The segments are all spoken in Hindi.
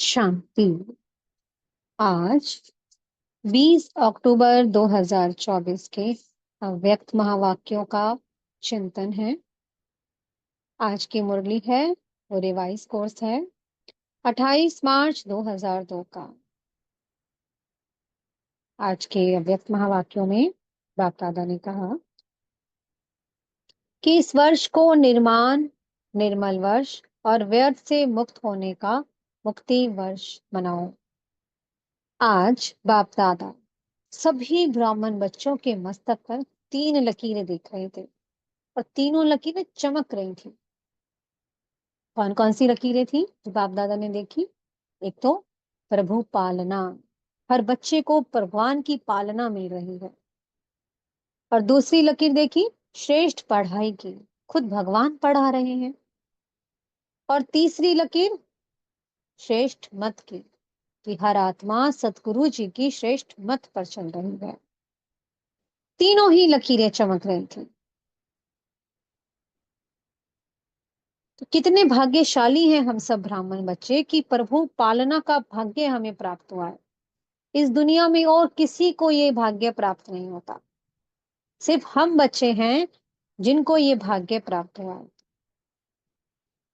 शांति। आज 20 अक्टूबर 2024 के अव्यक्त महावाक्यों का चिंतन है। आज की मुरली है, वो रिवाइज कोर्स है, 28 मार्च 2002 का। आज के अव्यक्त महावाक्यों में बाप दादा ने कहा कि इस वर्ष को निर्माण, निर्मल वर्ष और व्यर्थ से मुक्त होने का मुक्ति वर्ष मनाओ। आज बाप दादा सभी ब्राह्मण बच्चों के मस्तक पर 3 लकीरें देख रहे थे और तीनों लकीरें चमक रही थी। कौन कौन सी लकीरें थी जो बाप दादा ने देखी? एक तो प्रभु पालना, हर बच्चे को भगवान की पालना मिल रही है। और दूसरी लकीर देखी श्रेष्ठ पढ़ाई की, खुद भगवान पढ़ा रहे हैं। और तीसरी लकीर श्रेष्ठ मत की, कि हर आत्मा सतगुरु जी की श्रेष्ठ मत पर चल रही है। तीनों ही लकीरें चमक रही थी। तो कितने भाग्यशाली हैं हम सब ब्राह्मण बच्चे कि प्रभु पालना का भाग्य हमें प्राप्त हुआ है। इस दुनिया में और किसी को ये भाग्य प्राप्त नहीं होता, सिर्फ हम बच्चे हैं जिनको ये भाग्य प्राप्त हुआ है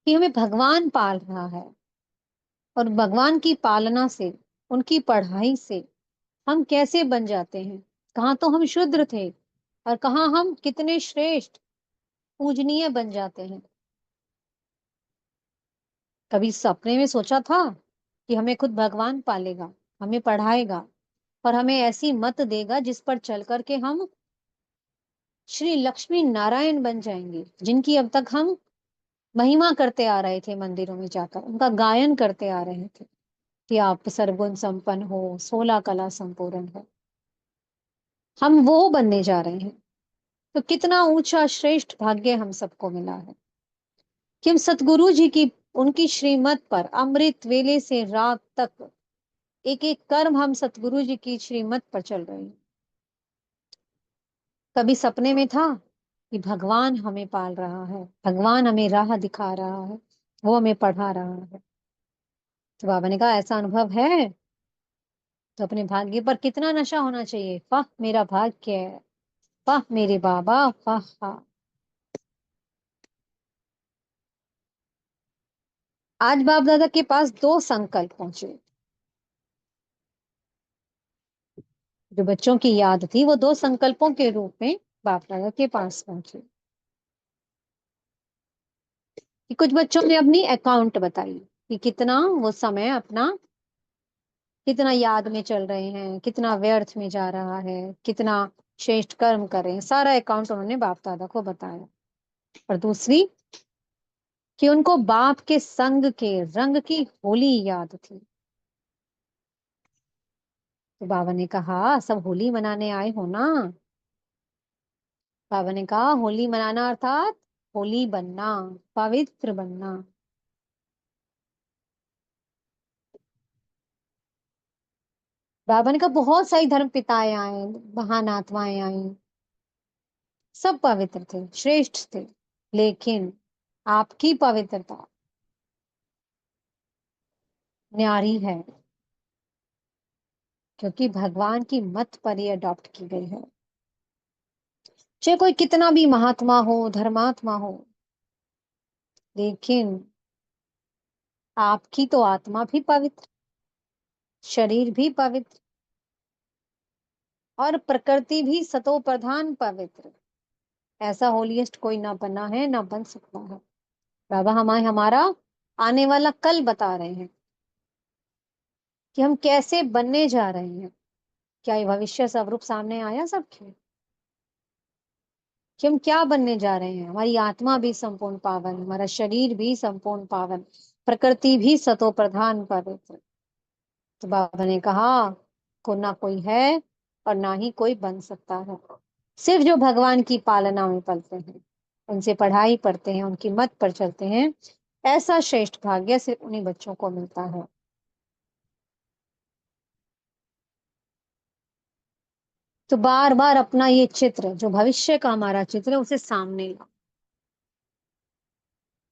कि हमें भगवान पाल रहा है। और भगवान की पालना से, उनकी पढ़ाई से हम कैसे बन जाते हैं। कहाँ तो हम शूद्र थे और कहाँ हम कितने श्रेष्ठ पूजनीय बन जाते हैं। कभी सपने में सोचा था कि हमें खुद भगवान पालेगा, हमें पढ़ाएगा और हमें ऐसी मत देगा जिस पर चल करके हम श्री लक्ष्मी नारायण बन जाएंगे, जिनकी अब तक हम महिमा करते आ रहे थे, मंदिरों में जाकर उनका गायन करते आ रहे थे कि आप सर्वगुण संपन्न हो, 16 कला संपूर्ण हो। हम वो बनने जा रहे हैं। तो कितना ऊंचा श्रेष्ठ भाग्य हम सबको मिला है कि हम सतगुरु जी की, उनकी श्रीमत पर अमृत वेले से रात तक एक एक कर्म हम सतगुरु जी की श्रीमत पर चल रहे हैं। कभी सपने में था कि भगवान हमें पाल रहा है, भगवान हमें राह दिखा रहा है, वो हमें पढ़ा रहा है। तो बाबा ने कहा ऐसा अनुभव है तो अपने भाग्य पर कितना नशा होना चाहिए। वाह मेरा भाग्य है, वाह मेरे बाबा, वाह वाह। आज बाप दादा के पास 2 संकल्प पहुंचे। जो बच्चों की याद थी वो 2 संकल्पों के रूप में बाप दादा के पास पहुंचे। कि कुछ बच्चों ने अपनी अकाउंट बताई कि कितना वो समय अपना, कितना याद में चल रहे हैं, कितना व्यर्थ में जा रहा है, कितना श्रेष्ठ कर्म कर रहे हैं। सारा अकाउंट उन्होंने बाप दादा को बताया। और दूसरी कि उनको बाप के संग के रंग की होली याद थी। तो बाबा ने कहा सब होली मनाने आए हो ना। बाबा ने कहा होली मनाना अर्थात होली बनना, पवित्र बनना। बाबा ने कहा बहुत सारी धर्म पिताएं आए, महान आत्माएं आई, सब पवित्र थे, श्रेष्ठ थे, लेकिन आपकी पवित्रता न्यारी है, क्योंकि भगवान की मत पर ही अडॉप्ट की गई है। चाहे कोई कितना भी महात्मा हो, धर्मात्मा हो, लेकिन आपकी तो आत्मा भी पवित्र, शरीर भी पवित्र और प्रकृति भी सतो प्रधान पवित्र। ऐसा होलीएस्ट कोई ना बना है, ना बन सकता है। बाबा हमारे हमारा आने वाला कल बता रहे हैं कि हम कैसे बनने जा रहे हैं। क्या ये भविष्य स्वरूप सामने आया सबके कि हम क्या बनने जा रहे हैं? हमारी आत्मा भी संपूर्ण पावन, हमारा शरीर भी संपूर्ण पावन, प्रकृति भी सतो प्रधान पवित्र। तो बाबा ने कहा को ना कोई है और ना ही कोई बन सकता है। सिर्फ जो भगवान की पालना में पलते हैं, उनसे पढ़ाई पढ़ते हैं, उनकी मत पर चलते हैं, ऐसा श्रेष्ठ भाग्य सिर्फ उन्हीं बच्चों को मिलता है। तो बार बार अपना ये चित्र, जो भविष्य का हमारा चित्र है, उसे सामने ला।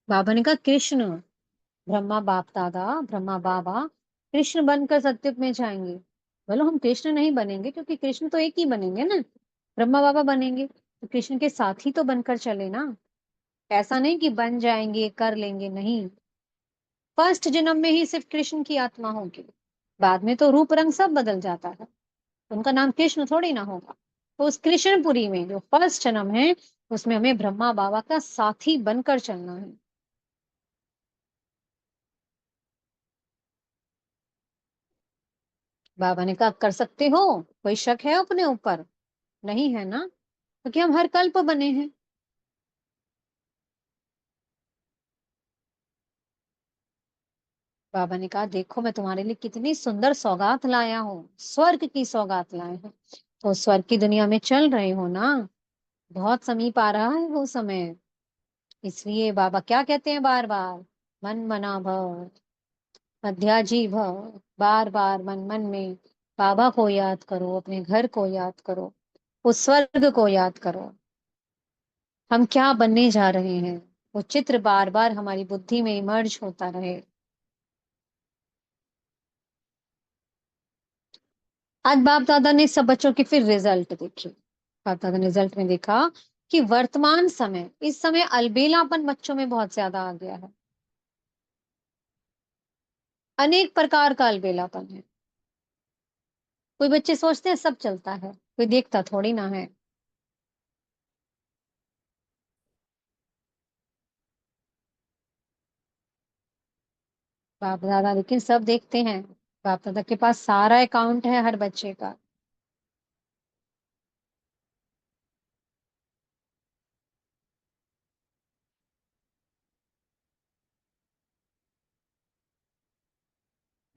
बाबा ने कहा कृष्ण, ब्रह्मा बाप दादा, ब्रह्मा बाबा कृष्ण बनकर सत्युग में जाएंगे। बोलो हम कृष्ण नहीं बनेंगे, क्योंकि कृष्ण तो एक ही बनेंगे ना, ब्रह्मा बाबा बनेंगे, तो कृष्ण के साथ ही तो बनकर चले ना। ऐसा नहीं कि बन जाएंगे कर लेंगे, नहीं। फर्स्ट जन्म में ही सिर्फ कृष्ण की आत्मा होगी, बाद में तो रूप रंग सब बदल जाता है, उनका नाम कृष्ण थोड़ी ना होगा। तो उस कृष्णपुरी में जो फर्स्ट जन्म है, उसमें हमें ब्रह्मा बाबा का साथी बनकर चलना है। बाबा ने कहा कर सकते हो, कोई शक है अपने ऊपर? नहीं है ना, क्योंकि हम हर कल्प बने हैं। बाबा ने कहा देखो मैं तुम्हारे लिए कितनी सुंदर सौगात लाया हूँ, स्वर्ग की सौगात लाए हैं। तो स्वर्ग की दुनिया में चल रहे हो ना, बहुत समीप आ रहा है वो समय। इसलिए बाबा क्या कहते हैं बार बार, मन मना भव, मध्याजी भव। बार बार मन मन में बाबा को याद करो, अपने घर को याद करो, उस स्वर्ग को याद करो। हम क्या बनने जा रहे हैं, वो चित्र बार बार हमारी बुद्धि में इमर्ज होता रहे। आज बाप दादा ने सब बच्चों के फिर रिजल्ट देखे। बाप दादा ने रिजल्ट में देखा कि वर्तमान समय, इस समय अलबेलापन बच्चों में बहुत ज्यादा आ गया है। अनेक प्रकार का अलबेलापन है। कोई बच्चे सोचते हैं सब चलता है, कोई देखता थोड़ी ना है। बाप दादा लेकिन सब देखते हैं। बाप दादा के पास सारा अकाउंट है हर बच्चे का।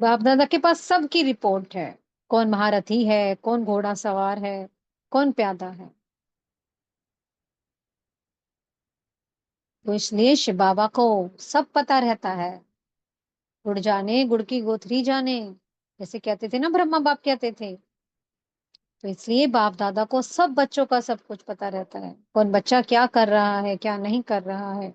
बाप दादा के पास सबकी रिपोर्ट है, कौन महारथी है, कौन घोड़ा सवार है, कौन प्यादा है। तो इसलिए शिव बाबा को सब पता रहता है। गुड़ जाने गुड़ की गोथरी जाने, जैसे कहते थे ना ब्रह्मा बाप कहते थे। तो इसलिए बाप दादा को सब बच्चों का सब कुछ पता रहता है, कौन बच्चा क्या कर रहा है क्या नहीं कर रहा है।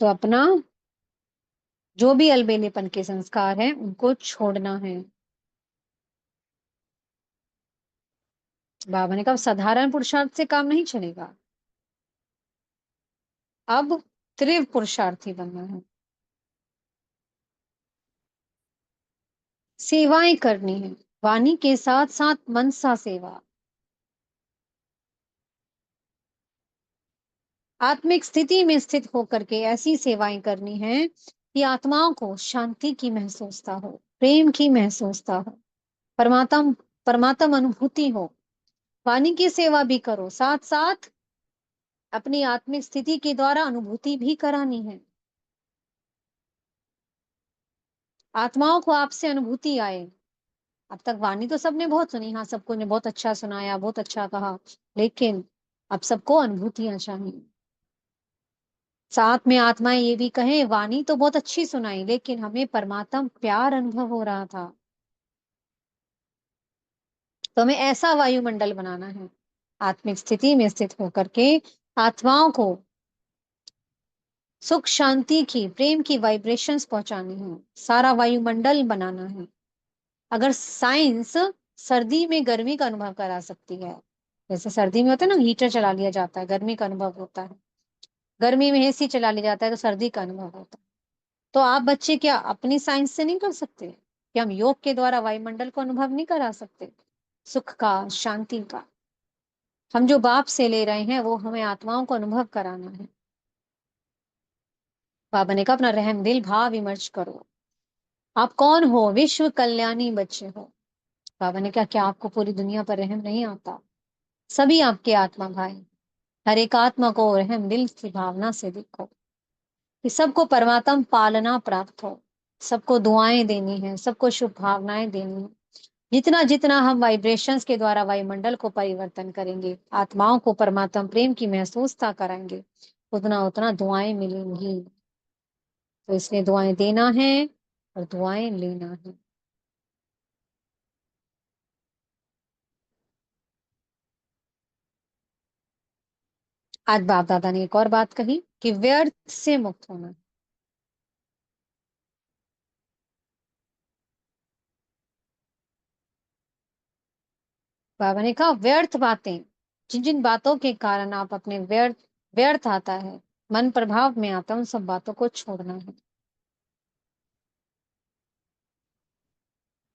तो अपना जो भी अलबेलेपन के संस्कार हैं उनको छोड़ना है। बाबा ने कहा साधारण पुरुषार्थ से काम नहीं चलेगा, अब तीव्र पुरुषार्थी बनना है। सेवाएं करनी है, वाणी के साथ साथ मनसा सेवा। आत्मिक स्थिति में स्थित होकर के ऐसी सेवाएं करनी है कि आत्माओं को शांति की महसूसता हो, प्रेम की महसूसता हो, परमात्म परमात्म अनुभूति हो। वाणी की सेवा भी करो, साथ साथ अपनी आत्मिक स्थिति के द्वारा अनुभूति भी करानी है। आत्माओं को आपसे अनुभूति आए। अब तक वाणी तो सबने बहुत सुनी, हाँ सबको ने बहुत अच्छा सुनाया, बहुत अच्छा कहा, लेकिन अब सबको अनुभूतियां चाहिए। साथ में आत्माएं ये भी कहें वाणी तो बहुत अच्छी सुनाई, लेकिन हमें परमात्म प्यार अनुभव हो रहा था। तो हमें ऐसा वायुमंडल बनाना है, आत्मिक स्थिति में स्थित होकर के आत्माओं को सुख शांति की प्रेम की वाइब्रेशंस पहुंचानी है, सारा वायुमंडल बनाना है। अगर साइंस सर्दी में गर्मी का अनुभव करा सकती है, जैसे सर्दी में होता है ना हीटर चला लिया जाता है, गर्मी का अनुभव होता है, गर्मी में एसी चला लिया जाता है तो सर्दी का अनुभव होता है। तो आप बच्चे क्या अपनी साइंस से नहीं कर सकते? क्या हम योग के द्वारा वायुमंडल को अनुभव नहीं करा सकते, सुख का, शांति का? हम जो बाप से ले रहे हैं वो हमें आत्माओं को अनुभव कराना है। बाबा ने कहा अपना रहम दिल भाव विमर्श करो। आप कौन हो? विश्व कल्याणी बच्चे हो। बाबा ने कहा क्या आपको पूरी दुनिया पर रहम नहीं आता? सभी आपके आत्मा भाई, हर एक आत्मा को रहम दिल की भावना से देखो कि सबको परमात्म पालना प्राप्त हो। सबको दुआएं देनी है, सबको शुभ भावनाएं देनी है। जितना जितना हम वाइब्रेशंस के द्वारा वायुमंडल को परिवर्तन करेंगे, आत्माओं को परमात्म प्रेम की महसूसता कराएंगे, उतना उतना दुआएं मिलेंगी। तो इसलिए दुआएं देना है और दुआएं लेना है। आज बाप दादा ने एक और बात कही कि व्यर्थ से मुक्त होना। बाबा ने कहा व्यर्थ बातें, जिन जिन बातों के कारण आप अपने व्यर्थ व्यर्थ आता है, मन प्रभाव में आता है, उन सब बातों को छोड़ना है।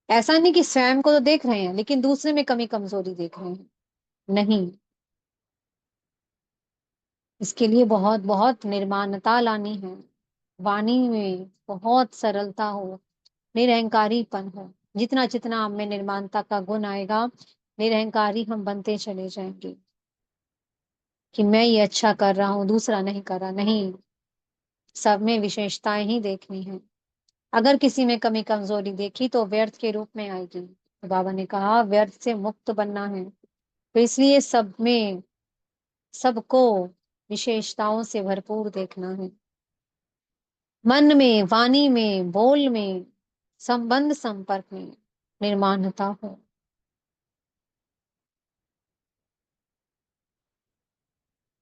ऐसा नहीं कि स्वयं को तो देख रहे हैं लेकिन दूसरे में कमी कमजोरी देख रहे हैं, नहीं। इसके लिए बहुत बहुत निर्माणता लानी है। वाणी में बहुत सरलता हो, निरहंकारीपन हो। जितना जितना हम में निर्माणता का गुण आएगा, निरहंकारी हम बनते चले जाएंगे। कि मैं ये अच्छा कर रहा हूं, दूसरा नहीं कर रहा, नहीं। सब में विशेषताएं ही देखनी है। अगर किसी में कमी कमजोरी देखी तो व्यर्थ के रूप में आएगी। तो बाबा ने कहा व्यर्थ से मुक्त बनना है, तो इसलिए सब में सबको विशेषताओं से भरपूर देखना है। मन में, वाणी में, बोल में, संबंध संपर्क में निर्माणता हो।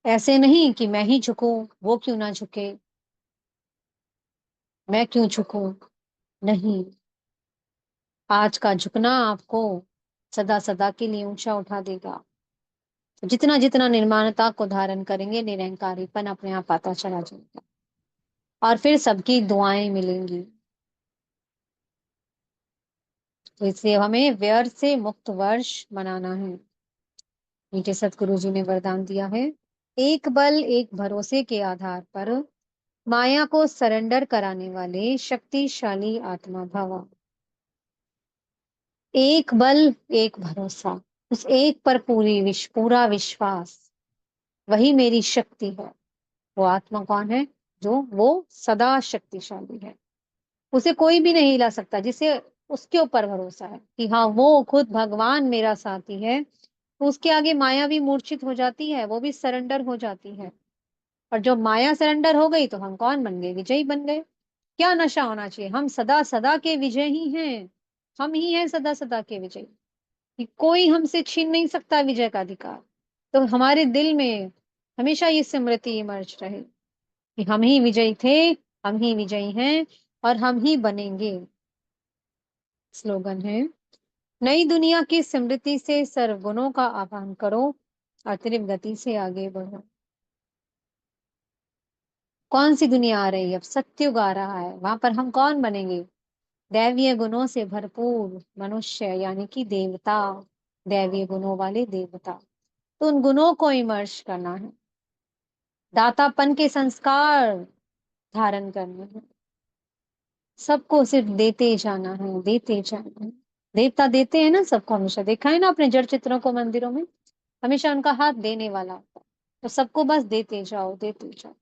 ऐसे नहीं कि मैं ही झुकूं, वो क्यों ना झुके, मैं क्यों झुकूं। नहीं, आज का झुकना आपको सदा सदा के लिए ऊंचा उठा देगा। जितना जितना निर्माणता को धारण करेंगे, निरहंकारीपन अपने आप आता चला जाएगा और फिर सबकी दुआएं मिलेंगी। तो इसलिए हमें व्यर्थ से मुक्त वर्ष मनाना है। नीचे सतगुरु जी ने वरदान दिया है, एक बल एक भरोसे के आधार पर माया को सरेंडर कराने वाले शक्तिशाली आत्मा भव। एक बल एक भरोसा, उस एक पर पूरा विश्वास, वही मेरी शक्ति है। वो आत्मा कौन है? जो वो सदा शक्तिशाली है, उसे कोई भी नहीं हिला सकता। जिसे उसके ऊपर भरोसा है कि हाँ वो खुद भगवान मेरा साथी है, तो उसके आगे माया भी मूर्छित हो जाती है, वो भी सरेंडर हो जाती है। और जब माया सरेंडर हो गई तो हम कौन बन गए? विजयी बन गए। क्या नशा होना चाहिए? हम सदा सदा के विजय ही हैं। हम ही हैं सदा सदा के विजयी, कि कोई हमसे छीन नहीं सकता विजय का अधिकार। तो हमारे दिल में हमेशा ये स्मृति इमर्ज रहे कि हम ही विजयी थे, हम ही विजयी हैं और हम ही बनेंगे। स्लोगन है, नई दुनिया की स्मृति से सर्वगुणों का आह्वान करो और तीव्र गति से आगे बढ़ो। कौन सी दुनिया आ रही है? अब सत्युग आ रहा है, वहां पर हम कौन बनेंगे? दैवीय गुणों से भरपूर मनुष्य, यानी कि देवता, दैवीय गुणों वाले देवता। तो उन गुणों को इमर्श करना है, दातापन के संस्कार धारण करने हैं। सबको सिर्फ देते जाना है, देते जाना है। देवता देते हैं ना सबको, हमेशा देखा है ना अपने जड़ चित्रों को मंदिरों में, हमेशा उनका हाथ देने वाला होता है। तो सबको बस देते जाओ, देते जाओ।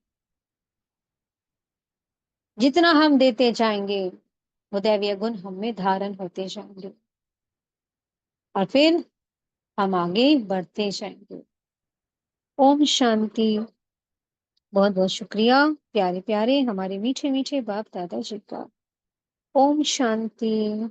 जितना हम देते जाएंगे, वो दैवीय गुण हम में धारण होते जाएंगे और फिर हम आगे बढ़ते जाएंगे। ओम शांति। बहुत बहुत शुक्रिया प्यारे प्यारे हमारे मीठे मीठे बाप दादा जी का। ओम शांति।